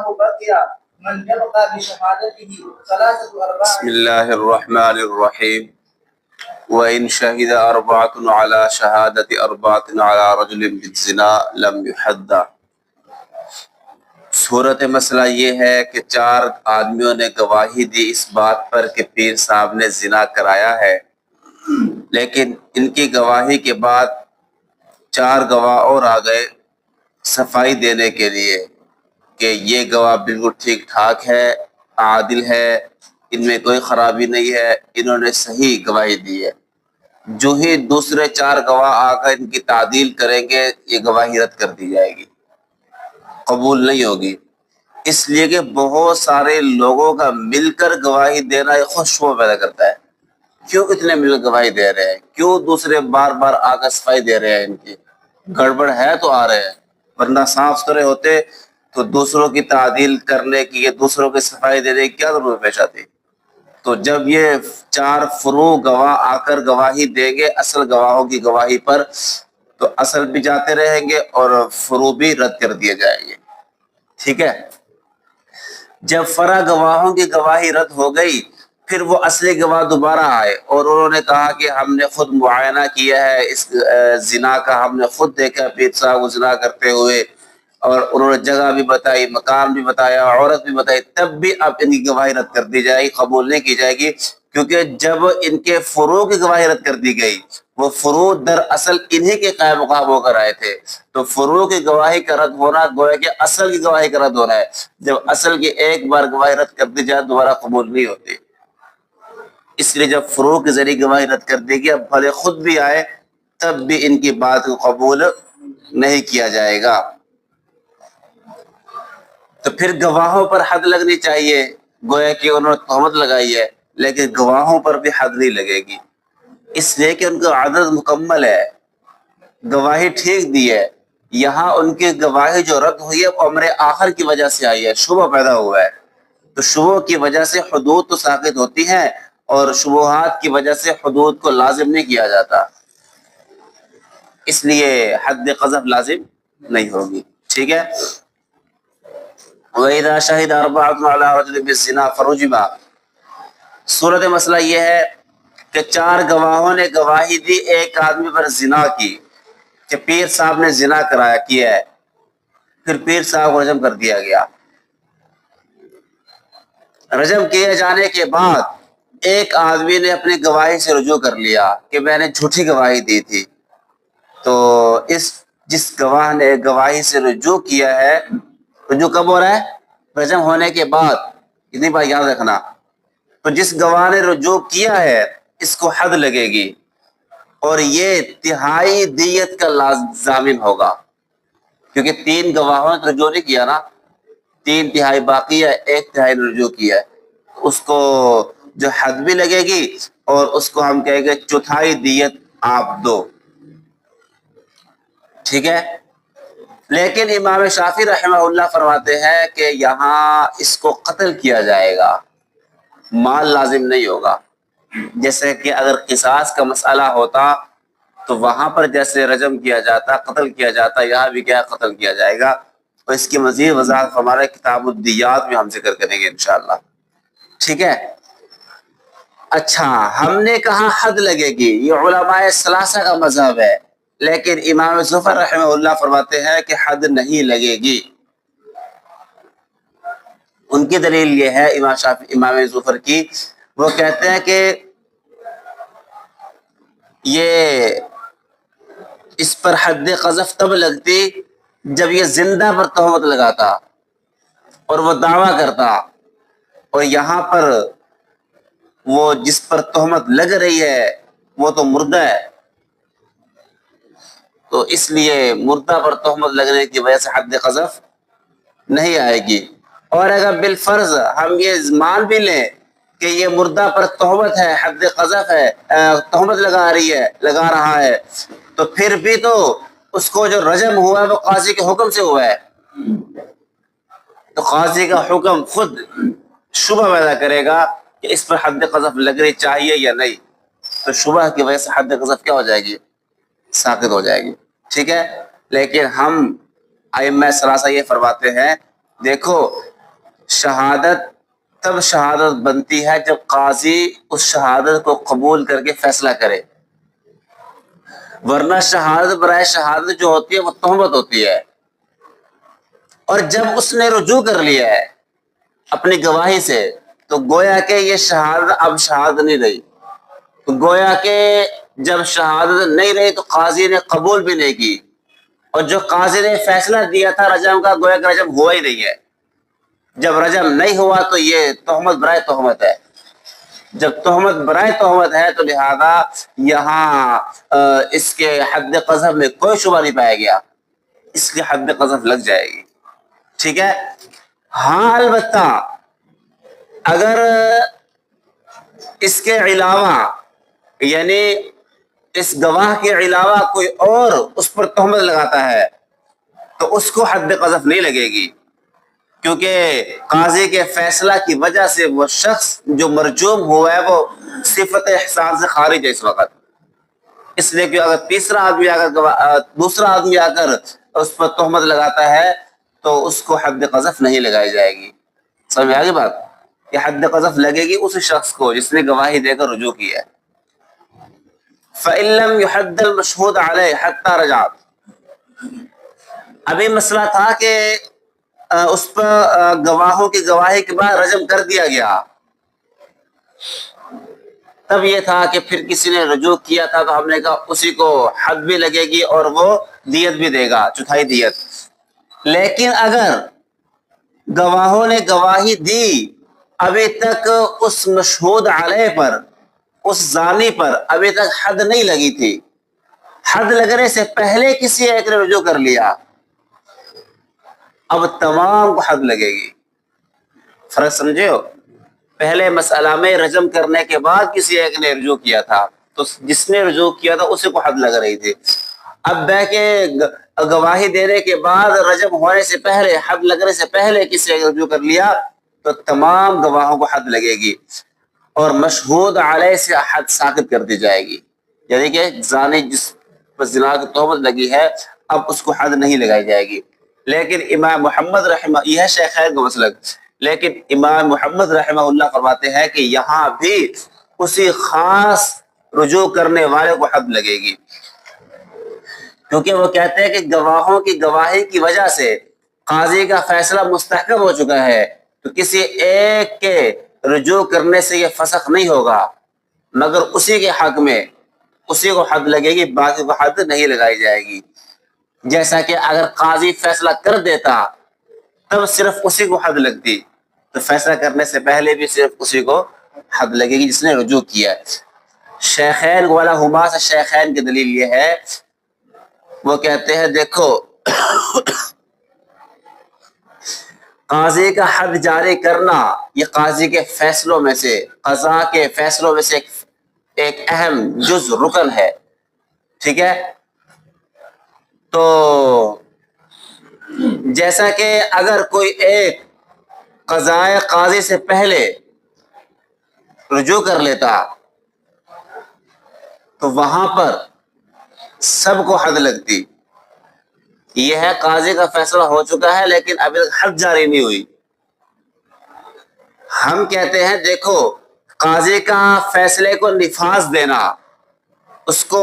بسم اللہ الرحمن الرحیم وَإِن شَهِدَ أَرْبَعَةٌ عَلَى شَهَادَةِ أَرْبَعَةٍ عَلَى رَجُلٍ بِالزِّنَا لَمْ يُحَدَّ۔ صورت مسئلہ یہ ہے کہ 4 آدمیوں نے گواہی دی اس بات پر کہ پیر صاحب نے زنا کرایا ہے، لیکن ان کی گواہی کے بعد 4 گواہ اور آ گئے صفائی دینے کے لیے کہ یہ گواہ بالکل ٹھیک ٹھاک ہے، عادل ہے، ان میں کوئی خرابی نہیں ہے، انہوں نے صحیح گواہی دی ہے۔ جو ہی دوسرے 4 گواہ آ کر ان کی تعدیل کریں گے، یہ گواہی رد کر دی جائے گی، قبول نہیں ہوگی، اس لیے کہ بہت سارے لوگوں کا مل کر گواہی دینا ایک خود شبہ پیدا کرتا ہے۔ کیوں اتنے مل کر گواہی دے رہے ہیں؟ کیوں دوسرے بار بار آ کر صفائی دے رہے ہیں؟ ان کی گڑبڑ ہے تو آ رہے ہیں، ورنہ صاف ستھرے ہوتے تو دوسروں کی تعدیل کرنے کی یا دوسروں کی صفائی دینے کی کیا ضرورت پیش آتی؟ تو جب یہ 4 فروع گواہ آ کر گواہی دیں گے اصل گواہوں کی گواہی پر، تو اصل بھی جاتے رہیں گے اور فروع بھی رد کر دیے جائیں گے، ٹھیک ہے؟ جب فرع گواہوں کی گواہی رد ہو گئی، پھر وہ اصلی گواہ دوبارہ آئے اور انہوں نے کہا کہ ہم نے خود معائنہ کیا ہے اس زنا کا، ہم نے خود دیکھا پیر صاحب کو زنا کرتے ہوئے، اور انہوں نے جگہ بھی بتائی، مکان بھی بتایا، عورت بھی بتائی، تب بھی اب ان کی گواہی رد کر دی جائے گی، قبول نہیں کی جائے گی، کیونکہ جب ان کے فروع کی گواہی رد کر دی گئی، وہ فروع در اصل انہی کے قائم مقام ہو کر آئے تھے، تو فروع کی گواہی کا رد ہونا گویا کہ اصل کی گواہی کا رد ہونا ہے۔ جب اصل کی ایک بار گواہی رد کر دی جائے دوبارہ قبول نہیں ہوتی، اس لیے جب فروع کے ذریعے گواہی رد کر دی گئی، اب بھلے خود بھی آئے تب بھی ان کی بات کو قبول نہیں کیا جائے گا۔ تو پھر گواہوں پر حد لگنی چاہیے، گویا کہ انہوں نے تہمت لگائی ہے، لیکن گواہوں پر بھی حد نہیں لگے گی، اس لیے کہ ان کا عدد مکمل ہے، گواہی ٹھیک دی ہے۔ یہاں ان کی گواہی جو رد ہوئی ہے وہ امر آخر کی وجہ سے آئی ہے، شبہ پیدا ہوا ہے، تو شبہ کی وجہ سے حدود تو ساقط ہوتی ہیں، اور شبہات کی وجہ سے حدود کو لازم نہیں کیا جاتا، اس لیے حد قذف لازم نہیں ہوگی، ٹھیک ہے؟ وَإِذَا شَهِدَ أَرْبَعَةٌ عَلَى رَجُلٍ بِالزِّنَا فَرُجِمَ۔ صورت مسئلہ یہ ہے کہ 4 گواہوں نے گواہی دی ایک آدمی پر زنا کی، کہ پیر صاحب نے زنا کیا ہے، پھر پیر صاحب کو رجم کر دیا گیا۔ رجم کیے جانے کے بعد ایک آدمی نے اپنی گواہی سے رجوع کر لیا کہ میں نے جھوٹی گواہی دی تھی، تو جس گواہ نے گواہی سے رجوع کیا ہے، رجوع کب ہو رہا ہے؟ رجم ہونے کے بعد، اتنی بات یاد رکھنا، تو جس گواہ نے رجوع کیا ہے اس کو حد لگے گی، اور یہ 1/3 دیت کا ضامن ہوگا، کیونکہ 3 گواہوں نے رجوع نہیں کیا نا، 3/3 باقی ہے، 1/3 نے رجوع کیا ہے، اس کو جو حد بھی لگے گی، اور اس کو ہم کہیں گے 1/4 دیت آپ دو، ٹھیک ہے؟ لیکن امام شافعی رحمہ اللہ فرماتے ہیں کہ یہاں اس کو قتل کیا جائے گا، مال لازم نہیں ہوگا، جیسے کہ اگر قصاص کا مسئلہ ہوتا تو وہاں پر جیسے رجم کیا جاتا، قتل کیا جاتا، یہاں بھی کیا قتل کیا جائے گا، اور اس کی مزید وضاحت ہمارے کتاب الدیات میں ہم ذکر کریں گے انشاءاللہ، ٹھیک ہے؟ اچھا، ہم نے کہا حد لگے گی، یہ علماء ثلاثہ کا مذہب ہے، لیکن امام زفر رحمہ اللہ فرماتے ہیں کہ حد نہیں لگے گی۔ ان کی دلیل یہ ہے امام زفر کی، وہ کہتے ہیں کہ یہ اس پر حد قذف تب لگتی جب یہ زندہ پر تہمت لگاتا اور وہ دعویٰ کرتا، اور یہاں پر وہ جس پر تہمت لگ رہی ہے وہ تو مردہ ہے، تو اس لیے مردہ پر تہمت لگنے کی وجہ سے حد قذف نہیں آئے گی۔ اور اگر بالفرض ہم یہ مان بھی لیں کہ یہ مردہ پر تہمت ہے، حد قذف ہے، تہمت لگا رہا ہے، تو پھر بھی تو اس کو جو رجم ہوا ہے وہ قاضی کے حکم سے ہوا ہے، تو قاضی کا حکم خود شبہ پیدا کرے گا کہ اس پر حد قذف لگنی چاہیے یا نہیں، تو شبہ کی وجہ سے حد قذف کیا ہو جائے گی؟ ساقط ہو جائے گی، ٹھیک ہے؟ لیکن ہم ائمہ ثلاثہ یہ فرماتے ہیں، دیکھو شہادت تب شہادت بنتی ہے جب قاضی اس شہادت کو قبول کر کے فیصلہ کرے، ورنہ شہادت برائے شہادت جو ہوتی ہے وہ تہمت ہوتی ہے۔ اور جب اس نے رجوع کر لیا ہے اپنی گواہی سے تو گویا کہ یہ شہادت اب شہادت نہیں رہی، تو گویا کہ جب شہادت نہیں رہی تو قاضی نے قبول بھی نہیں کی، اور جو قاضی نے فیصلہ دیا تھا رجم کا گویا کہ رجم ہوا ہی نہیں ہے۔ جب رجم نہیں ہوا تو یہ تہمت برائے تہمت ہے، جب تہمت برائے تہمت ہے تو لہذا یہاں اس کے حد قذف میں کوئی شبہ نہیں پایا گیا، اس کی حد قذف لگ جائے گی، ٹھیک ہے۔ ہاں البتہ اگر اس کے علاوہ یعنی اس گواہ کے علاوہ کوئی اور اس پر تہمت لگاتا ہے تو اس کو حد قذف نہیں لگے گی، کیونکہ قاضی کے فیصلہ کی وجہ سے وہ شخص جو مرجوم ہوا ہے وہ صفت احسان سے خارج ہے اس وقت، اس لیے کہ اگر دوسرا آدمی آ کر اس پر تہمت لگاتا ہے تو اس کو حد قذف نہیں لگائی جائے گی۔ سمجھ میں آگے بات؟ کہ حد قذف لگے گی اس شخص کو جس نے گواہی دے کر رجوع کیا ہے۔ فَإِن لَّمْ يُحَدَّ الْمَشْهُودَ عَلَيْهِ حَتَّى رَجَعَ، ابھی مسئلہ تھا کہ اس پر گواہوں کی گواہی کے بعد رجم کر دیا گیا، تب یہ تھا کہ پھر کسی نے رجوع کیا تھا تو ہم نے کہا اسی کو حد بھی لگے گی اور وہ دیت بھی دے گا، چوتھائی دیت۔ لیکن اگر گواہوں نے گواہی دی ابھی تک اس مشہود علیہ پر، اس زانی پر ابھی تک حد نہیں لگی تھی، حد لگنے سے پہلے کسی ایک نے رجوع کر لیا، اب تمام کو حد لگے گی۔ فرق سمجھے ہو؟ پہلے مسئلہ میں رجم کرنے کے بعد کسی ایک نے رجوع کیا تھا تو جس نے رجوع کیا تھا اسی کو حد لگ رہی تھی، اب بہ کے گواہی دینے کے بعد رجم ہونے سے پہلے، حد لگنے سے پہلے کسی ایک نے رجوع کر لیا تو تمام گواہوں کو حد لگے گی اور مشہود علیہ سے حد ساقط کر دی جائے گی، یعنی کہ زانی جس پر زنا کی تہمت لگی ہے اب اس کو حد نہیں لگائی جائے گی۔ لیکن امام محمد رحمہ، یہ شیخین کا مسلک، لیکن امام محمد رحمہ اللہ فرماتے ہیں کہ یہاں بھی اسی خاص رجوع کرنے والے کو حد لگے گی، کیونکہ وہ کہتے ہیں کہ گواہوں کی گواہی کی وجہ سے قاضی کا فیصلہ مستحکم ہو چکا ہے تو کسی ایک کے رجوع کرنے سے یہ فسخ نہیں ہوگا، مگر اسی کے حق میں اسی کو حد لگے گی، باقی کو حد نہیں لگائی جائے گی۔ جیسا کہ اگر قاضی فیصلہ کر دیتا تب صرف اسی کو حد لگتی، تو فیصلہ کرنے سے پہلے بھی صرف اسی کو حد لگے گی جس نے رجوع کیا ہے۔ شیخین والا ہما سے شیخین کی دلیل یہ ہے، وہ کہتے ہیں دیکھو قاضی کا حد جاری کرنا یہ قاضی کے فیصلوں میں سے، قضاء کے فیصلوں میں سے ایک اہم جز رکن ہے، ٹھیک ہے۔ تو جیسا کہ اگر کوئی ایک قضائے قاضی سے پہلے رجوع کر لیتا تو وہاں پر سب کو حد لگتی، یہ ہے قاضی کا فیصلہ ہو چکا ہے لیکن ابھی تک حد جاری نہیں ہوئی۔ ہم کہتے ہیں دیکھو قاضی کا فیصلے کو نفاذ دینا، اس کو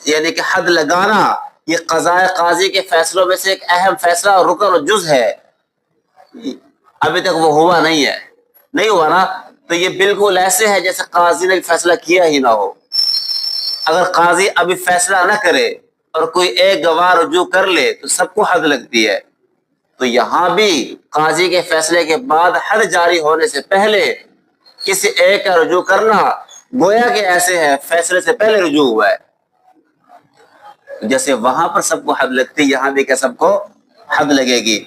یعنی کہ حد لگانا، یہ قضاء قاضی کے فیصلوں میں سے ایک اہم فیصلہ اور رکن اور جز ہے، ابھی تک وہ ہوا نہیں ہے، نہیں ہوا نا، تو یہ بالکل ایسے ہے جیسے قاضی نے فیصلہ کیا ہی نہ ہو۔ اگر قاضی ابھی فیصلہ نہ کرے اور کوئی ایک گواہ رجوع کر لے تو سب کو حد لگتی ہے، تو یہاں بھی قاضی کے فیصلے کے بعد حد جاری ہونے سے پہلے کسی ایک کا رجوع کرنا گویا کہ ایسے ہے فیصلے سے پہلے رجوع ہوا ہے، جیسے وہاں پر سب کو حد لگتی یہاں بھی کہ سب کو حد لگے گی۔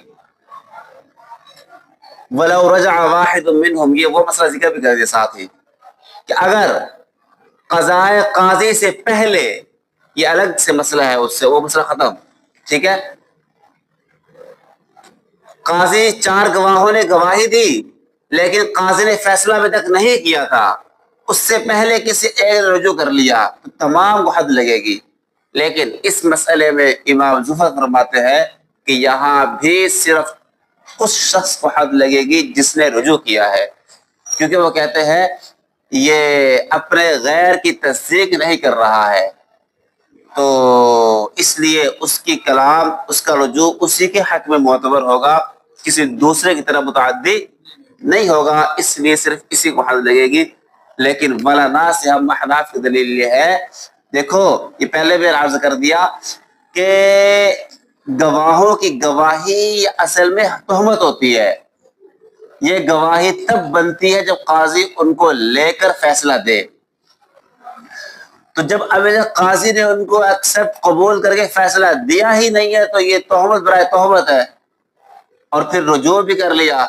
وَلَوْ رَجَعَ وَاحِدٌ مِّنْهُمْ، یہ وہ مسئلہ ذکر بھی کر دیا ساتھ ہی کہ اگر قضائے قاضی سے پہلے، یہ الگ سے مسئلہ ہے اس سے، وہ مسئلہ ختم، ٹھیک ہے۔ قاضی چار گواہوں نے گواہی دی لیکن قاضی نے فیصلہ ابھی تک نہیں کیا تھا، اس سے پہلے کسی ایک نے رجوع کر لیا تو تمام کو حد لگے گی۔ لیکن اس مسئلے میں امام زفر فرماتے ہیں کہ یہاں بھی صرف اس شخص کو حد لگے گی جس نے رجوع کیا ہے، کیونکہ وہ کہتے ہیں یہ اپنے غیر کی تصدیق نہیں کر رہا ہے، تو اس لیے اس کی کلام، اس کا رجوع اسی کے حق میں معتبر ہوگا، کسی دوسرے کی طرف متعدی نہیں ہوگا، اس لیے صرف اسی کو حد لگے گی۔ لیکن مولانا سے ہم احناف کی دلیل یہ ہے، دیکھو یہ پہلے بھی عرض کر دیا کہ گواہوں کی گواہی اصل میں تہمت ہوتی ہے، یہ گواہی تب بنتی ہے جب قاضی ان کو لے کر فیصلہ دے، تو جب اب قاضی نے ان کو ایکسپٹ قبول کر کے فیصلہ دیا ہی نہیں ہے تو یہ تہمت برائے تہمت ہے، اور پھر رجوع بھی کر لیا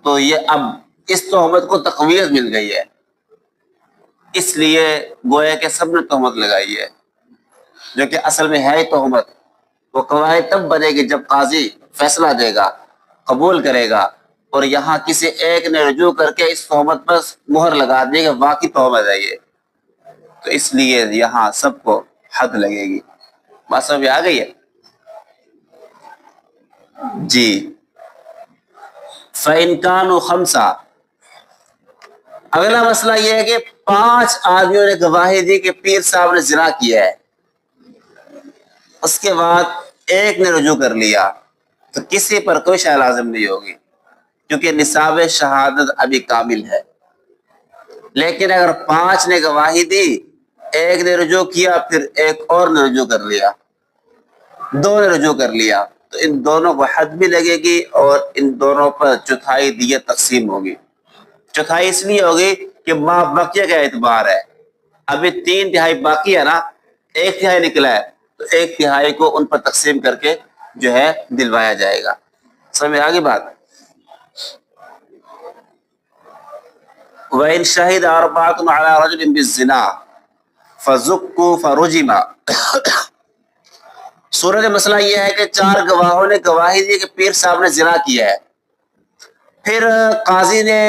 تو یہ اب اس تہمت کو تقویت مل گئی ہے، اس لیے گویا کہ سب نے تہمت لگائی ہے جو کہ اصل میں ہے ہی تہمت۔ وہ قواعد تب بنے گی جب قاضی فیصلہ دے گا، قبول کرے گا، اور یہاں کسی ایک نے رجوع کر کے اس تہمت پر مہر لگا دی کہ واقعی تہمت ہے یہ، تو اس لیے یہاں سب کو حد لگے گی۔ بات سمجھ آ گئی ہے جی۔ فَإِنْ كَانُوا خَمْسَةً، اگلا مسئلہ یہ ہے کہ 5 آدمیوں نے گواہی دی کہ پیر صاحب نے زنا کیا ہے، اس کے بعد ایک نے رجوع کر لیا، تو کسی پر کوئی شے لازم نہیں ہوگی کیونکہ نصاب شہادت ابھی کامل ہے۔ لیکن اگر 5 نے گواہی دی، ایک نے رجوع کیا، پھر ایک اور نے رجوع کر لیا، 2 نے رجوع کر لیا، تو ان دونوں کو حد بھی لگے گی اور ان دونوں پر چوتھائی دیت تقسیم ہوگی۔ چوتھائی اس لیے ہوگی کہ ما بقیہ کا اعتبار ہے، ابھی 3/3 باقی ہے نا، 1/3 نکلا ہے تو 1/3 کو ان پر تقسیم کر کے جو ہے دلوایا جائے گا۔ سمجھ آگے بات؟ وَإِنْ شَهِدَ أَرْبَعَةٌ عَلَى رَجُلٍ بِالزِّنَا فَزُكُّوا فَرُجِمَ، صورت مسئلہ یہ ہے کہ 4 گواہوں نے گواہی دی کہ پیر صاحب نے زنا کیا ہے، پھر قاضی نے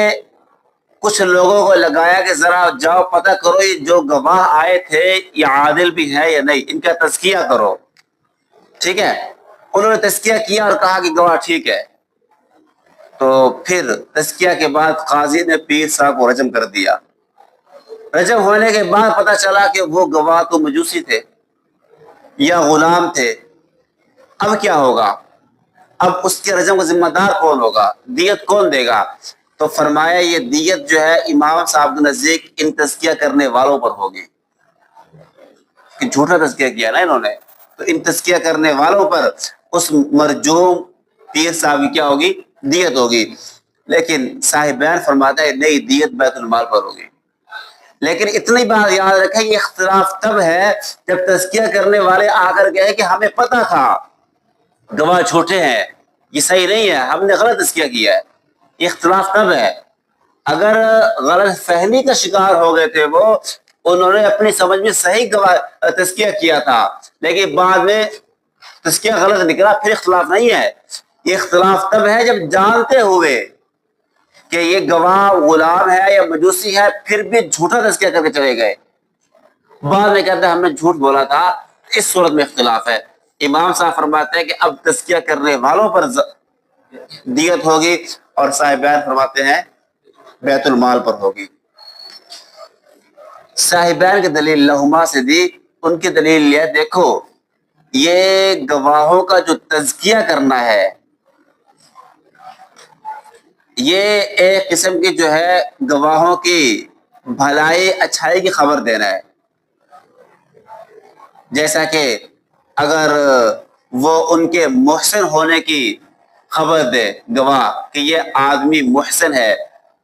کچھ لوگوں کو لگایا کہ ذرا جاؤ پتہ کرو یہ جو گواہ آئے تھے یہ عادل بھی ہے یا نہیں، ان کا تزکیہ کرو، ٹھیک ہے؟ انہوں نے تزکیہ کیا اور کہا کہ گواہ ٹھیک ہے، تو پھر تزکیہ کے بعد قاضی نے پیر صاحب کو رجم کر دیا۔ رجم ہونے کے بعد پتہ چلا کہ وہ گواہ تو مجوسی تھے یا غلام تھے، اب کیا ہوگا؟ اب اس کے رجم کا ذمہ دار کون ہوگا؟ دیت کون دے گا؟ تو فرمایا یہ دیت جو ہے امام صاحب کے نزدیک ان تزکیہ کرنے والوں پر ہوگی، کہ جھوٹا تزکیہ کیا نا انہوں نے، تو ان تزکیہ کرنے والوں پر اس مرجوم پیر صاحب کی کیا ہوگی؟ دیت ہوگی۔ لیکن صاحبین فرماتا ہے نہیں، دیت بیت المال پر ہوگی۔ لیکن اتنی بات یاد رکھیں یہ اختلاف تب ہے جب تزکیہ کرنے والے آ کر کہے کہ ہمیں پتہ تھا گواہ جھوٹے ہیں، یہ صحیح نہیں ہے، ہم نے غلط تزکیہ کیا ہے، یہ اختلاف تب ہے۔ اگر غلط فہمی کا شکار ہو گئے تھے وہ، انہوں نے اپنی سمجھ میں صحیح تزکیہ کیا تھا لیکن بعد میں تزکیہ غلط نکلا، پھر اختلاف نہیں ہے۔ یہ اختلاف تب ہے جب جانتے ہوئے کہ یہ گواہ غلام ہے یا مجوسی ہے پھر بھی جھوٹا تزکیہ کر کے چلے گئے، بعد میں کہتے ہیں ہم نے جھوٹ بولا تھا، اس صورت میں اختلاف ہے۔ امام صاحب فرماتے ہیں کہ اب تزکیہ کرنے والوں پر دیت ہوگی اور صاحبین فرماتے ہیں بیت المال پر ہوگی۔ صاحبین کی دلیل لہما سے دی، ان کی دلیل یہ دیکھو یہ گواہوں کا جو تزکیہ کرنا ہے یہ ایک قسم کی جو ہے گواہوں کی بھلائی اچھائی کی خبر دینا ہے، جیسا کہ اگر وہ ان کے محسن ہونے کی خبر دے گواہ کہ یہ آدمی محسن ہے،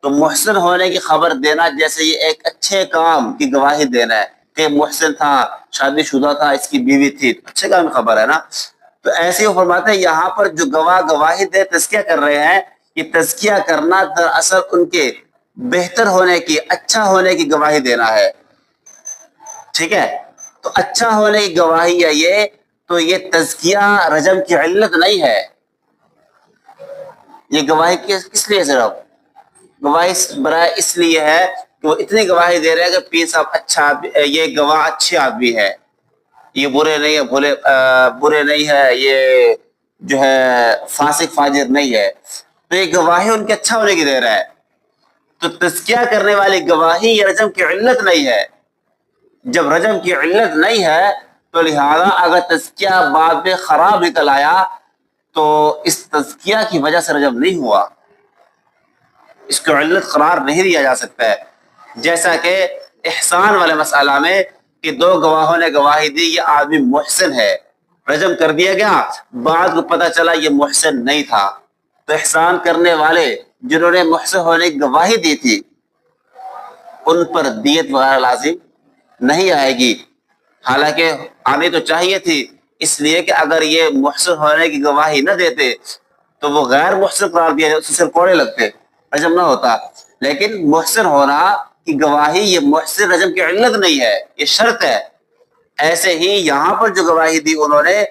تو محسن ہونے کی خبر دینا جیسے یہ ایک اچھے کام کی گواہی دینا ہے کہ محسن تھا، شادی شدہ تھا، اس کی بیوی تھی، اچھے کام کی خبر ہے نا۔ تو ایسے ہی فرماتے ہیں یہاں پر جو گواہ گواہی دے تزکیہ کر رہے ہیں، یہ تزکیہ کرنا دراصل ان کے بہتر ہونے کی، اچھا ہونے کی گواہی دینا ہے، ٹھیک ہے؟ تو اچھا ہونے کی گواہی ہے یہ، تو یہ تزکیہ رجم کی علت نہیں ہے۔ یہ گواہی کس لیے صرف گواہی برائے اس لیے ہے کہ وہ اتنی گواہی دے رہے ہیں کہ پیر صاحب اچھا، یہ گواہ اچھے آدمی ہے، یہ برے نہیں ہے، برے نہیں ہے، یہ جو ہے فاسق فاجر نہیں ہے، تو یہ گواہی ان کے اچھا ہونے کی دے رہا ہے. تو تزکیہ کرنے والی گواہی یہ رجم کی علت نہیں ہے. جب رجم کی علت نہیں ہے تو لہذا اگر تزکیہ بعد میں خراب نکل آیا تو اس تزکیہ کی وجہ سے رجم نہیں ہوا، اس کو علت قرار نہیں دیا جا سکتا ہے. جیسا کہ احسان والے مسئلہ میں کہ دو گواہوں نے گواہی دی یہ آدمی محسن ہے، رجم کر دیا گیا، بعد کو پتہ چلا یہ محسن نہیں تھا، تو احسان کرنے والے جنہوں نے محسن ہونے کی گواہی دی تھی ان پر دیت وغیرہ لازم نہیں آئے گی. حالانکہ آنی تو چاہیے تھی، اس لیے کہ اگر یہ محسن ہونے کی گواہی نہ دیتے تو وہ غیر محسن قرار دیا جائے، اس سے صرف کوڑے لگتے، رجم نہ ہوتا. لیکن محسن ہونا کی گواہی یہ محسن رجم کی علت نہیں ہے، یہ شرط ہے. ایسے ہی یہاں پر جو گواہی دی انہوں نے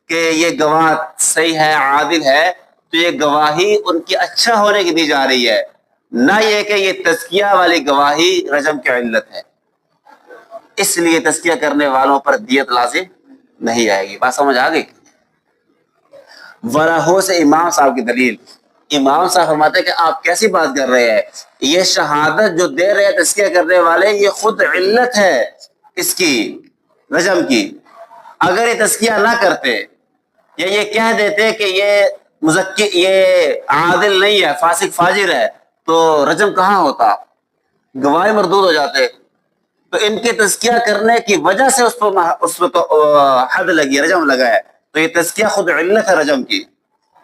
کہ یہ گواہ صحیح ہے، عادل ہے، تو یہ گواہی ان کی اچھا ہونے کی دی جا رہی ہے، نہ یہ کہ یہ تزکیہ والی گواہی رجم کی علت ہے. اس لیے تزکیہ کرنے والوں پر دیت لازم نہیں آئے گی. بات سمجھ آ گئی؟ وراہو سے امام صاحب کی دلیل. امام صاحب فرماتے ہیں کہ آپ کیسی بات کر رہے ہیں، یہ شہادت جو دے رہے ہیں تزکیہ کرنے والے یہ خود علت ہے اس کی رجم کی. اگر یہ تزکیہ نہ کرتے یا یہ کہہ دیتے کہ یہ مزکی یہ عادل نہیں ہے، فاسق فاجر ہے، تو رجم کہاں ہوتا، گواہی مردود ہو جاتے. تو ان کے تزکیہ کرنے کی وجہ سے اس پہ تو حد لگی، رجم لگا ہے. تو یہ تزکیہ خود علت ہے رجم کی.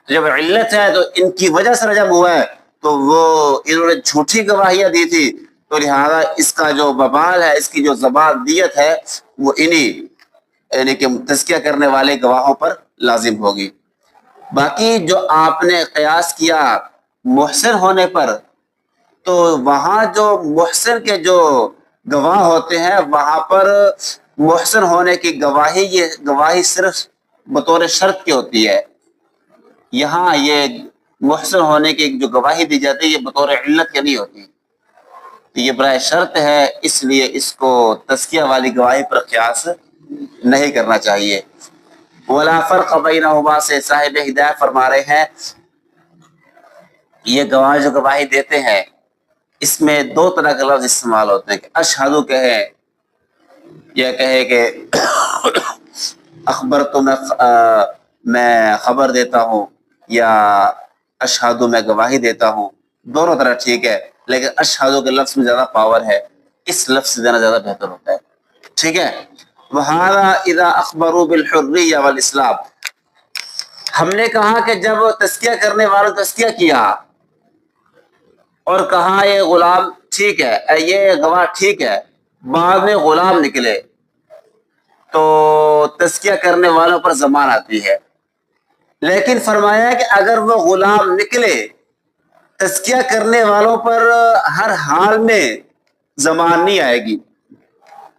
جب علت ہے تو ان کی وجہ سے رجم ہوا ہے، تو وہ انہوں نے جھوٹی گواہیاں دی تھی، تو لہذا اس کا جو ببال ہے، اس کی جو زبان دیت ہے وہ انہی یعنی کہ تزکیہ کرنے والے گواہوں پر لازم ہوگی. باقی جو آپ نے قیاس کیا محسن ہونے پر، تو وہاں جو محسن کے جو گواہ ہوتے ہیں وہاں پر محسن ہونے کی گواہی یہ گواہی صرف بطور شرط کی ہوتی ہے. یہاں یہ محسن ہونے کی جو گواہی دی جاتی ہے یہ بطور علت کی نہیں ہوتی، یہ برائے شرط ہے، اس لیے اس کو تزکیہ والی گواہی پر قیاس نہیں کرنا چاہیے. ولا فرق بینہما سے صاحب ہدایت فرما رہے ہیں یہ گواہ جو گواہی دیتے ہیں اس میں دو طرح کے لفظ استعمال ہوتے ہیں کہ اشہدو کہے یا کہے کہ اخبر تو میں خبر دیتا ہوں، یا اشہدو میں گواہی دیتا ہوں. دونوں طرح ٹھیک ہے، لیکن اشہدو کے لفظ میں زیادہ پاور ہے، اس لفظ سے دینا زیادہ بہتر ہوتا ہے. ٹھیک ہے. وَهَذَا إِذَا أَخْبَرُوا بِالْحُرِّيَّةِ وَالْإِسْلَامِ. ہم نے کہا کہ جب تزکیہ کرنے والوں تزکیہ کیا اور کہا یہ غلام ٹھیک ہے، یہ گواہ ٹھیک ہے، بعد میں غلام نکلے تو تزکیہ کرنے والوں پر ضمان آتی ہے. لیکن فرمایا کہ اگر وہ غلام نکلے تزکیہ کرنے والوں پر ہر حال میں ضمان نہیں آئے گی،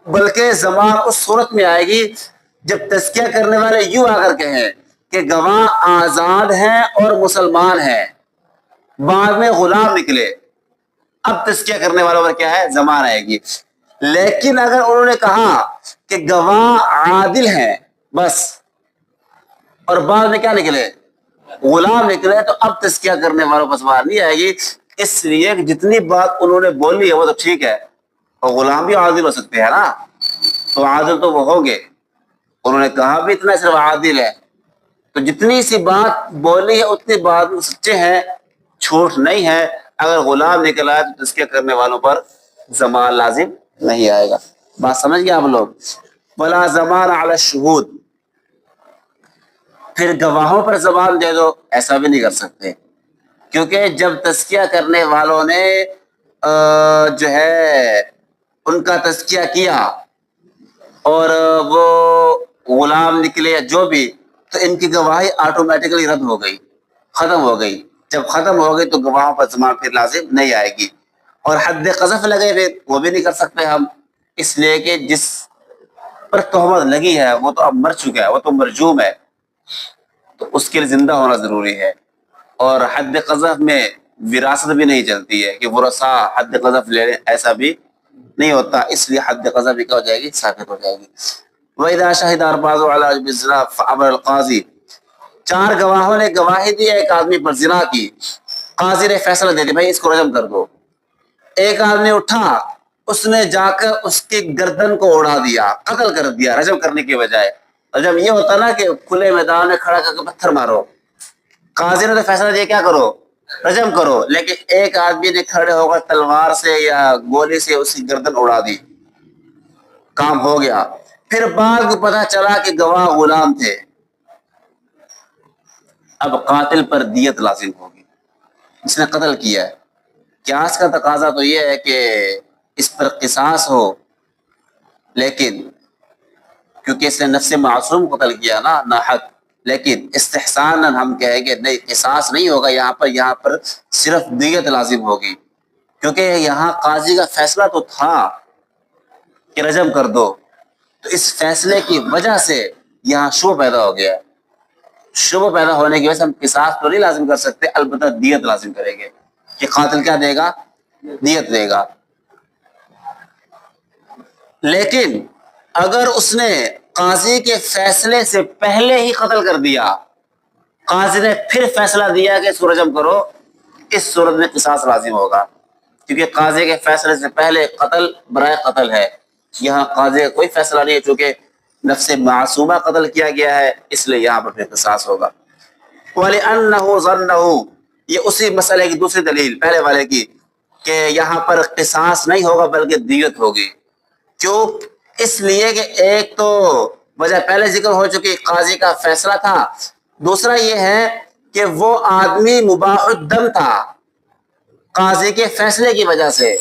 بلکہ ضمان اس صورت میں آئے گی جب تزکیہ کرنے والے یوں آ کر کہیں کہ گواہ آزاد ہیں اور مسلمان ہیں، بعد میں غلام نکلے، اب تزکیہ کرنے والوں پر کیا ہے، ضمان آئے گی. لیکن اگر انہوں نے کہا کہ گواہ عادل ہیں بس، اور بعد میں کیا نکلے، غلام نکلے، تو اب تزکیہ کرنے والوں پر ضمان نہیں آئے گی. اس لیے کہ جتنی بات انہوں نے بولی ہے وہ تو ٹھیک ہے، اور غلام بھی عادل ہو سکتے ہیں نا، تو عادل تو وہ ہوں گے، انہوں نے کہا بھی اتنا صرف عادل ہے، تو جتنی سی بات بولی ہے اتنی بات سچے ہیں، جھوٹ نہیں ہے. اگر غلام نکل آئے تو تزکیہ کرنے والوں پر ضمان لازم نہیں آئے گا. بات سمجھ گئے آپ لوگ؟ ولا ضمان علی الشہود. پھر گواہوں پر ضمان دے دو، ایسا بھی نہیں کر سکتے، کیونکہ جب تزکیہ کرنے والوں نے جو ہے ان کا تزکیہ کیا اور وہ غلام نکلے یا جو بھی، تو ان کی گواہی آٹومیٹکلی رد ہو گئی، ختم ہو گئی. جب ختم ہو گئی تو گواہوں پر ضمان پھر لازم نہیں آئے گی. اور حد قذف لگے پھر وہ بھی نہیں کر سکتے ہم، اس لیے کہ جس پر تہمت لگی ہے وہ تو اب مر چکا ہے، وہ تو مرجوم ہے، تو اس کے لیے زندہ ہونا ضروری ہے. اور حد قذف میں وراثت بھی نہیں چلتی ہے کہ ورثاء حد قذف لے لیں، ایسا بھی نہیں ہوتا، اس لیے حد قذف بھی کیا ہو جائے گی، ثابت ہو جائے گی. وَإِذَا شَهِدَ أَرْبَعَةٌ عَلَىٰ جُرْمِ الزِّنَا فَأَمَرَ الْقَاضِي. 4 گواہوں نے گواہی دی ایک آدمی پر زنا کی، قاضی نے فیصلہ دے دیا بھائی اس کو رجم کر دو۔ ایک آدمی اٹھا، اس نے جا کر اس کی گردن کو اڑا دیا، قتل کر دیا رجم کرنے کی بجائے۔ اور جب یہ ہوتا نا کہ کھلے میدان میں کھڑا کر کے پتھر مارو، قاضی نے تو فیصلہ دیا کیا کرو، رجم کرو، لیکن ایک آدمی نے کھڑے ہو کر تلوار سے یا گولی سے اس کی گردن اڑا دی، کام ہو گیا۔ پھر بعد کو پتا چلا کہ گواہ غلام تھے، اب قاتل پر دیت لازم ہوگی، اس نے قتل کیا ہے۔ قیاس کا تقاضا تو یہ ہے کہ اس پر قصاص ہو، لیکن کیونکہ اس نے نفس معصوم قتل کیا نا ناحق، لیکن استحساناً ہم کہیں گے نہیں، قصاص نہیں ہوگا یہاں پر صرف دیت لازم ہوگی، کیونکہ یہاں قاضی کا فیصلہ تو تھا کہ رجم کر دو، تو اس فیصلے کی وجہ سے یہاں شبہ پیدا ہو گیا۔ شبہ پیدا ہونے کی وجہ سے ہم قصاص تو نہیں لازم کر سکتے، البتہ دیت لازم کریں گے کہ قاتل کیا دے گا، دیت دے گا۔ لیکن اگر اس نے قاضی کے فیصلے سے پہلے ہی قتل کر دیا، قاضی نے پھر فیصلہ دیا کہ اس کو رجم کرو، اس صورت میں قصاص لازم ہوگا، کیونکہ قاضی کے فیصلے سے پہلے قتل برائے قتل ہے۔ یہاں قاضی کا کوئی فیصلہ نہیں ہے، چونکہ نفس معصومہ قتل کیا گیا ہے، اس لیے یہاں پر پھر قصاص ہوگا۔ وَلِأَنَّهُ ظَنَّهُ، یہ اسی مسئلے کی دوسری دلیل پہلے والے کی، کہ یہاں پر قصاص نہیں ہوگا بلکہ دیت ہوگی۔ کیوں؟ اس لیے کہ ایک تو وجہ پہلے ذکر ہو چکی، قاضی کا فیصلہ تھا، دوسرا یہ ہے کہ وہ آدمی مباح الدم تھا، قاضی کے فیصلے کی وجہ سے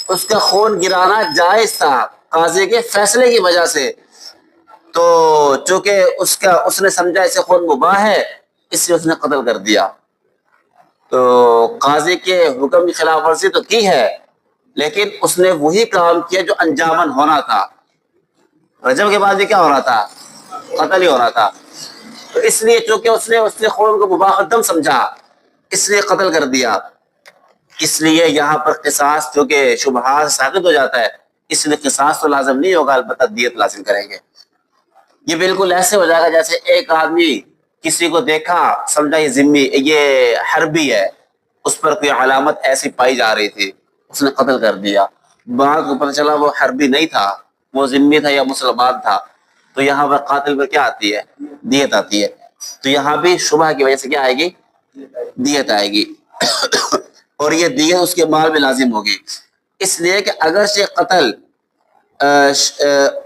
اس کا خون گرانا جائز تھا، قاضی کے فیصلے کی وجہ سے، تو چونکہ اس نے سمجھا اسے خون مباح ہے، اس لیے اس نے قتل کر دیا۔ تو قاضی کے حکم کی خلاف ورزی تو کی ہے، لیکن اس نے وہی کام کیا جو انجامن ہونا تھا۔ رجم کے بعد بھی کیا ہو رہا تھا، قتل ہی ہو رہا تھا، تو اس لیے چونکہ اس نے خون کو مباح الدم سمجھا، اس لیے قتل کر دیا۔ اس لیے یہاں پر قصاص چونکہ شبہات ثابت ہو جاتا ہے، اس لیے قصاص تو لازم نہیں ہوگا، البتہ دیت لازم کریں گے۔ یہ بالکل ایسے ہو جائے گا جیسے ایک آدمی کسی کو دیکھا، سمجھا یہ ذمی، یہ حربی ہے، اس پر کوئی علامت ایسی پائی جا رہی تھی، اس نے قتل کر دیا، بعد کو پتہ چلا وہ حربی نہیں تھا، وہ ذمی تھا یا مسلمان تھا، تو یہاں پر قاتل پر کیا آتی ہے، دیت آتی ہے۔ تو یہاں بھی شبہ کی وجہ سے کیا آئے گی، دیت آئے گی، اور یہ دیت اس کے مال میں لازم ہوگی، اس لیے کہ اگرچہ قتل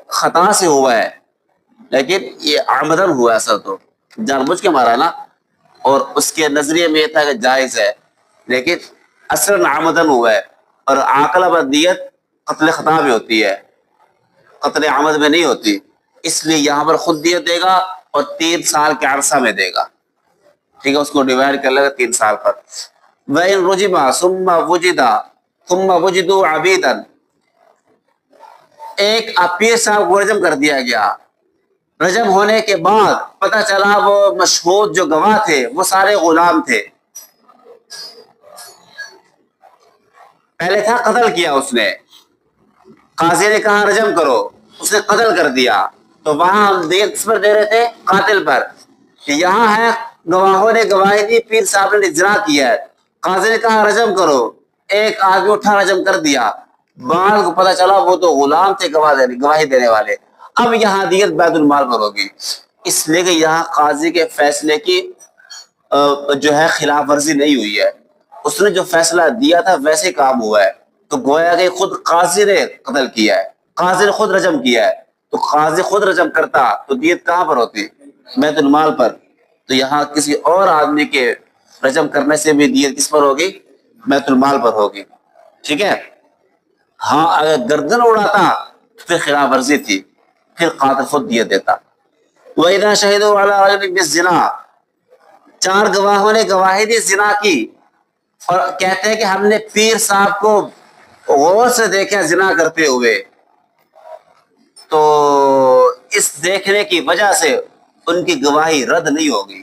خطا سے ہوا ہے، لیکن یہ عمدن ہوا ہے، اصل تو جان بوجھ کے مارا نا، اور اس کے نظریے میں یہ تھا کہ جائز ہے، لیکن اصل عمدن ہوا ہے، اور عاقلہ پر دیت قتل خطا میں ہوتی ہے، قتل عمد میں نہیں ہوتی، اس لیے یہاں پر خود دیت دے گا اور 3 سال کے عرصہ میں دے گا، ٹھیک ہے، اس کو ڈیوائڈ کر لے گا 3 سال پر۔ وَإِن رُجِمَ ثُمَّ وُجِدَ ثُمَّ وُجِدُوا عَبِيدًا، ایک پیر صاحب کو رجم کر دیا گیا، رجم ہونے کے بعد پتہ چلا وہ مشہود جو گواہ تھے وہ سارے غلام تھے، پہلے تھا قتل کیا اس نے، قاضی نے کہا رجم کرو، اس نے قتل کر دیا، تو وہاں ہم دیت کس پر دے رہے تھے، قاتل پر، کہ یہاں ہے گواہوں نے گواہی دی، پیر صاحب نے اجرا کیا ہے، قاضی نے کہا رجم کرو، ایک آدمی اٹھا رجم کر دیا، بعد کو پتہ چلا وہ تو غلام تھے گواہی دینے والے، اب یہاں دیت بیت المال پر ہوگی، اس لیے کہ یہاں قاضی کے فیصلے کی جو ہے خلاف ورزی نہیں ہوئی ہے، اس نے جو فیصلہ دیا تھا ویسے کام ہوا ہے، تو گویا کہ خود قاضی نے قتل کیا ہے، قاضی نے خود رجم کیا ہے، تو قاضی خود رجم کرتا تو دیت کہاں پر ہوتی، بیت المال پر، تو یہاں کسی اور آدمی کے رجم کرنے سے بھی دیت کس پر ہوگی، بیت المال پر ہوگی، ٹھیک ہے۔ ہاں اگر گردن اڑاتا تو پھر خلاف ورزی تھی، پھر قاتل خود دیت دیتا۔ وَإِذَا شَهِدُوا عَلَىٰ رَجُلٍ بِالزِّنَا، 4 گواہوں نے گواہی دی زنا کی، اور کہتے ہیں کہ ہم نے پیر صاحب کو غور سے دیکھا زنا کرتے ہوئے، تو اس دیکھنے کی وجہ سے ان کی گواہی رد نہیں ہوگی،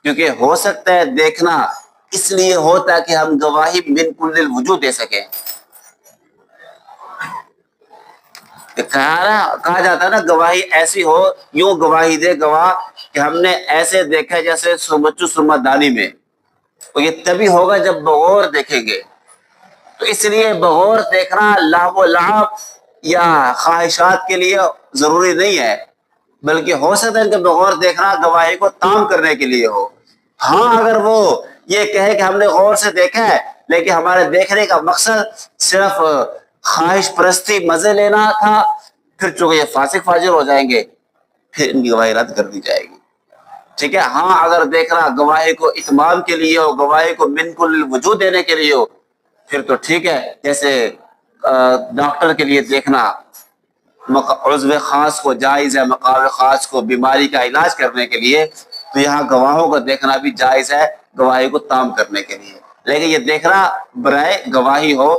کیونکہ ہو سکتا ہے دیکھنا اس لیے ہوتا ہے کہ ہم گواہی من کل الوجوہ دے سکیں، کہا جاتا ہے نا گواہی ایسی ہو، یوں گواہی دے گواہ کہ ہم نے ایسے دیکھا جیسے سمچو سرما دانی میں، تو یہ تبھی ہوگا جب بغور دیکھیں گے۔ تو اس لیے بغور دیکھنا لہو و لعب یا خواہشات کے لیے ضروری نہیں ہے، بلکہ ہو سکتا ہے کہ بغور دیکھنا گواہی کو تام کرنے کے لیے ہو۔ ہاں اگر وہ یہ کہے کہ ہم نے غور سے دیکھا ہے لیکن ہمارے دیکھنے کا مقصد صرف خواہش پرستی مزے لینا تھا، پھر چونکہ یہ فاسق فاجر ہو جائیں گے، پھر ان کی گواہی رد کر دی جائے گی۔ ٹھیک ہے، ہاں اگر دیکھنا گواہی کو اتمام کے لیے ہو، گواہی کو من کل وجود دینے کے لیے ہو، پھر تو ٹھیک ہے، جیسے ڈاکٹر کے لیے دیکھنا عضو خاص کو جائز ہے، مقام خاص کو بیماری کا علاج کرنے کے لیے، تو یہاں گواہوں کو دیکھنا بھی جائز ہے گواہی کو تام کرنے کے لیے، لیکن یہ دیکھنا برائے گواہی ہو،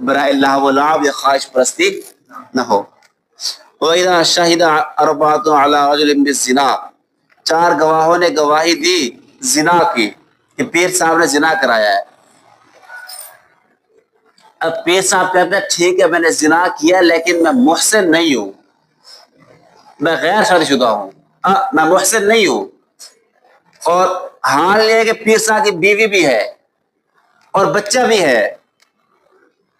برائے لہو و لعب یا خواہش پرستی نہ ہو۔ وَإِذَا شَهِدَ أَرْبَعَةٌ عَلَىٰ رَجُلٍ بِالزِّنَا، 4 گواہوں نے گواہی دی زنا کی، کہ پیر صاحب نے زنا کرایا ہے۔ اب پیر صاحب کہتے ہیں ٹھیک ہے میں نے زنا کیا لیکن میں محسن نہیں ہوں، میں غیر شادی شدہ ہوں، میں محسن نہیں ہوں، اور حال یہ ہے کہ پیر صاحب کی بیوی بھی ہے اور بچہ بھی ہے،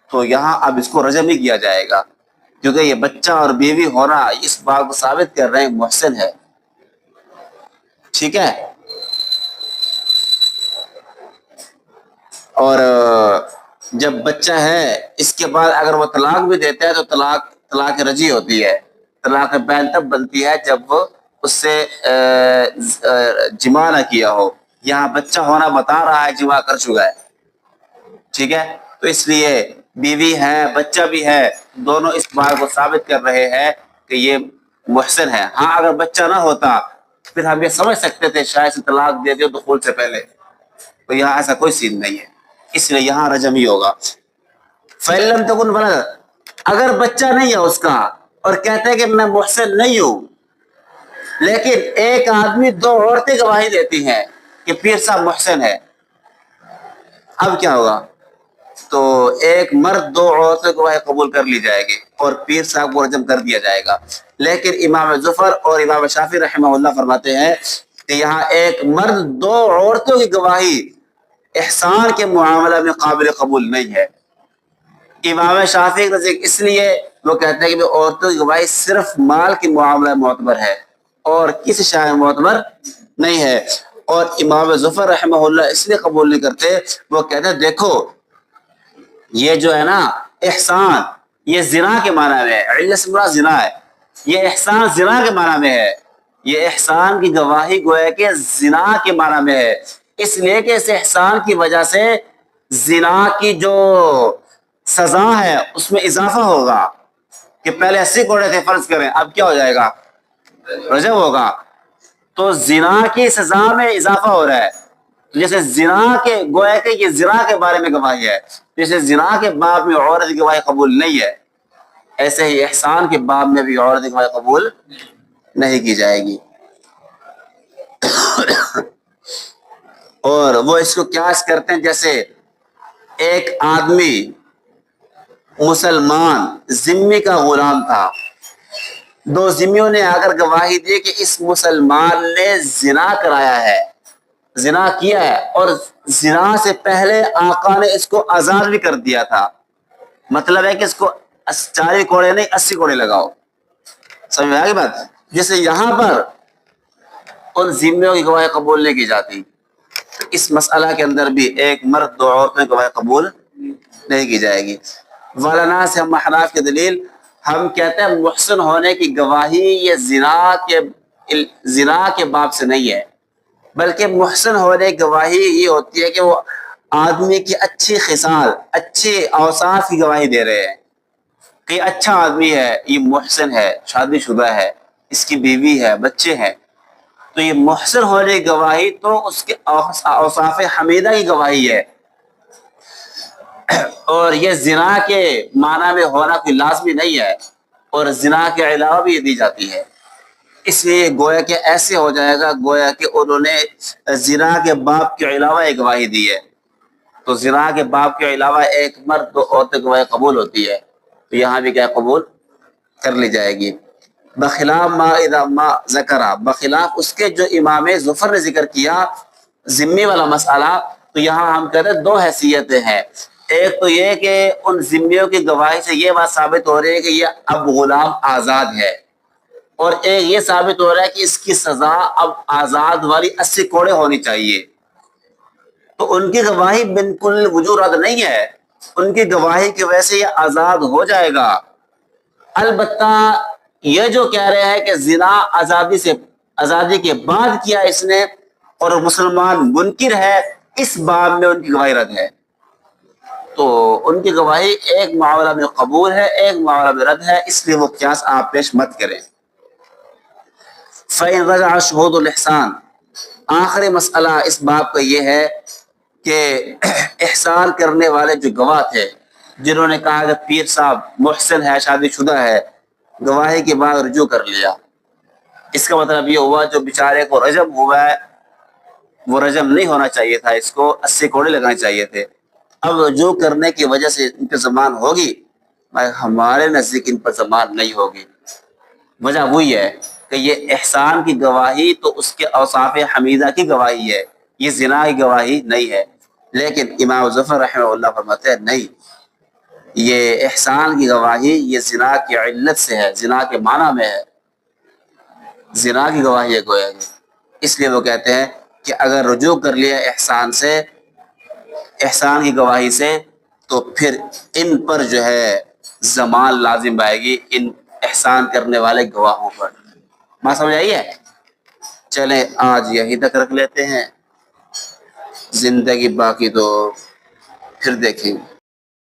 تو یہاں اب اس کو رجم نہیں کیا جائے گا، کیونکہ یہ بچہ اور بیوی ہونا اس بات کو ثابت کر رہے ہیں محسن ہے۔ ٹھیک ہے، اور جب بچہ ہے اس کے بعد اگر وہ طلاق بھی دیتا ہے تو طلاق رجعی ہوتی ہے، طلاق بین تب بنتی ہے جب وہ اس سے جمع نہ کیا ہو، یہاں بچہ ہونا بتا رہا ہے جمع کر چکا ہے۔ ٹھیک ہے، تو اس لیے بیوی ہے بچہ بھی ہے، دونوں اس بات کو ثابت کر رہے ہیں کہ یہ محسن ہے۔ ہاں اگر بچہ نہ ہوتا پھر ہم یہ سمجھ سکتے تھے شاید سے طلاق دے دیو دخول سے پہلے، تو یہاں ایسا کوئی سین نہیں ہے، اس لیے یہاں رجم ہی ہوگا۔ فَإِن لَمْ تَكُنْ وَلَدٌ، اگر بچہ نہیں ہے اس کا اور کہتے ہیں کہ میں محسن نہیں ہوں، لیکن ایک آدمی 2 عورتیں گواہی دیتی ہیں کہ پیر صاحب محسن ہے، اب کیا ہوگا؟ تو ایک مرد 2 عورتیں گواہی قبول کر لی جائے گی اور پیر صاحب کو رجم کر دیا جائے گا۔ لیکن امام ظفر اور امام شافعی رحمہ اللہ فرماتے ہیں کہ یہاں ایک مرد 2 عورتوں کی گواہی احسان کے معاملہ میں قابل قبول نہیں ہے۔ امام شافعی کے نزدیک اس لیے وہ کہتے ہیں کہ عورتوں کی گواہی صرف مال کے معاملہ میں معتبر ہے اور کسی شے میں معتبر نہیں ہے، اور امام ظفر رحمہ اللہ اس لیے قبول نہیں کرتے، وہ کہتے ہیں دیکھو یہ جو ہے نا احسان، یہ زنا کے معنی میں ہے، علت سے مراد زنا ہے، یہ احسان زنا کے معنی میں ہے، یہ احسان کی گواہی گویا کہ زنا کے معنی میں ہے، اس لیے کہ اس احسان کی وجہ سے زنا کی جو سزا ہے اس میں اضافہ ہوگا، کہ پہلے 80 کوڑے تھے فرض کریں، اب کیا ہو جائے گا؟ رجم ہوگا، تو زنا کی سزا میں اضافہ ہو رہا ہے۔ جیسے زنا کے گویا کہ یہ زنا کے بارے میں گواہی ہے، جیسے زنا کے باب میں عورت کی گواہی قبول نہیں ہے، ایسے ہی احسان کے باب میں بھی عورت کی گواہی قبول نہیں کی جائے گی۔ اور وہ اس کو قیاس کرتے ہیں جیسے ایک آدمی مسلمان ذمہ کا غلام تھا، 2 ذمیوں نے اگر گواہی دی کہ اس مسلمان نے زنا کرایا ہے، زنا کیا ہے، اور زنا سے پہلے آقا نے اس کو آزاد بھی کر دیا تھا، مطلب ہے کہ اس کو 40 کوڑے نہیں 80 کوڑے لگاؤ، سمجھ میں آ گئی بات؟ جیسے یہاں پر ان ذمیوں کی گواہی قبول نہیں کی جاتی، تو اس مسئلہ کے اندر بھی ایک مرد 2 عورتیں گواہی قبول نہیں کی جائے گی۔ مولانا سے ہم احناف کی دلیل، ہم کہتے ہیں محسن ہونے کی گواہی یہ زنا کے باب سے نہیں ہے، بلکہ محسن ہونے کی گواہی یہ ہوتی ہے کہ وہ آدمی کی اچھی خصال، اچھی اوصاف کی گواہی دے رہے ہیں کہ یہ اچھا آدمی ہے، یہ محسن ہے، شادی شدہ ہے، اس کی بیوی ہے، بچے ہیں، تو یہ محسن ہونے کی گواہی تو اس کے اوصاف حمیدہ کی گواہی ہے، اور یہ زنا کے معنی میں ہونا کوئی لازمی نہیں ہے، اور زنا کے علاوہ بھی یہ دی جاتی ہے، اس لیے گویا کہ ایسے ہو جائے گا گویا کہ انہوں نے زنا کے باب کے علاوہ ایک گواہی دی ہے، تو زنا کے باب کے علاوہ ایک مرد 2 عورتیں گواہی قبول ہوتی ہے، تو یہاں بھی کیا قبول کر لی جائے گی۔ بخلاف ما اذا ما ذکرہ، بخلاف اس کے جو امام ظفر نے ذکر کیا ذمہ والا مسئلہ، تو یہاں ہم کہتے ہیں دو حیثیتیں ہیں۔ ایک تو یہ کہ ان ذمیوں کی گواہی سے یہ بات ثابت ہو رہی ہے کہ یہ اب غلام آزاد ہے، اور ایک یہ ثابت ہو رہا ہے کہ اس کی سزا اب آزاد والی 80 کوڑے ہونی چاہیے۔ تو ان کی گواہی بالکل وجوہ رد نہیں ہے، ان کی گواہی کی وجہ سے یہ آزاد ہو جائے گا۔ البتہ یہ جو کہہ رہے ہیں کہ زنا آزادی کے بعد کیا اس نے اور مسلمان منکر ہے، اس باب میں ان کی گواہی رد ہے۔ تو ان کی گواہی ایک معاملہ میں قبول ہے، ایک معاملہ میں رد ہے، اس لیے وہ قیاس آپ پیش مت کریں۔ فَإِن رَجَعَ شُهُودُ الْإِحْسَانِ، آخری مسئلہ اس باب کا یہ ہے کہ احسان کرنے والے جو گواہ تھے، جنہوں نے کہا کہ پیر صاحب محسن ہے، شادی شدہ ہے، گواہی کے بعد رجوع کر لیا، اس کا مطلب یہ ہوا جو بیچارے کو رجم ہوا ہے وہ رجم نہیں ہونا چاہیے تھا، اس کو 80 کوڑے لگانے چاہیے تھے۔ اب رجوع کرنے کی وجہ سے ان پہ زمان ہوگی، ہمارے نزدیک ان پر زمان نہیں ہوگی۔ وجہ وہی ہے کہ یہ احسان کی گواہی تو اس کے اوصاف حمیدہ کی گواہی ہے، یہ زنا کی گواہی نہیں ہے۔ لیکن امام ظفر رحمہ اللہ فرماتے ہیں نہیں، یہ احسان کی گواہی یہ زنا کی علت سے ہے، زنا کے معنی میں ہے، زنا کی گواہی ہے گویا کہ۔ اس لیے وہ کہتے ہیں کہ اگر رجوع کر لیا احسان سے، احسان کی گواہی سے، تو پھر ان پر جو ہے زمان لازم آئے گی، ان احسان کرنے والے گواہوں پر۔ بات سمجھ آئی ہے؟ چلیں آج یہی تک رکھ لیتے ہیں، زندگی باقی تو پھر دیکھیں گے۔